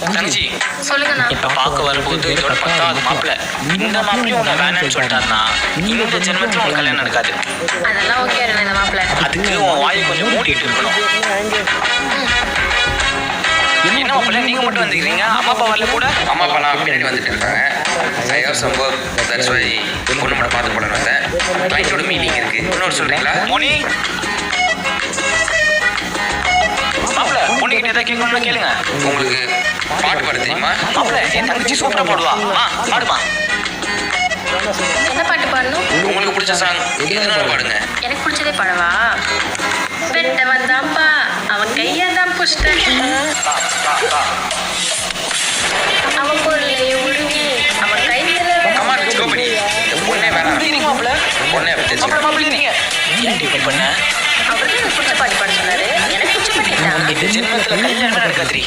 தங்கச்சி சொல்லுங்கண்ணா. இப்ப பார்க்க வரும்போது இதோட 10வது மாப்பிள்ள. இந்த மாப்பிளையும் உன்னை வேணாம்னு சொல்லிட்டாருன்னா இந்த ஜென்மத்துல உனக்கு கல்யாணம் நடக்காது. அதெல்லாம் ஓகே இந்த மாப்பிள்ள. அதுக்கு உன் வாயை கொஞ்சம் மூடிட்டு இருக்கணும். என்ன மாப்பிள்ள நீங்க மட்டும் வந்துக்கிறீங்க, அம்மா அப்பா வரல கூட? அம்மா அப்பாலாம் பின்னாடி வந்துட்டு இருக்காங்க. I have some work, that's why பொண்ணு மட்டும் பார்த்து போட வந்தேன். கிளைண்டோட மீட்டிங் இருக்கு, இன்னொரு சொல்றீங்களா? மோனி மாப்பிள்ள பொண்ணுகிட்ட ஏதாவது கேட்கணும்னா கேளுங்க. உங்களுக்கு பாட்டு பாட தெரியுமா? மாப்பிள்ள என் தங்கச்சி சூப்பரா பாடுவா. பாடுமா? என்ன பாட்டு பாடணும்? உங்களுக்கு பிடிச்ச சாங் எதுனாலும் பாடுங்க. எனக்கு பிடிச்சதே பாடவா? வெட்ட வந்தாம்பா அவன் கையதான் புஷ்டன், அவன் பொருளை உடுங்கி அவன் கையில. Come on, let's go, buddy. பொண்ணே வேணாம். மாப்பிள்ள பொண்ணே வச்சு மாப்பிள்ள நீங்க ஏன் இப்படி பண்ண? அவருக்கு எனக்கு பிடிச்ச பாட்டு பாட சொன்னாரு. எனக்கு பிடிச்ச பாட்டு இந்த ஜென்மத்துல கல்யாணமே நடக்காது.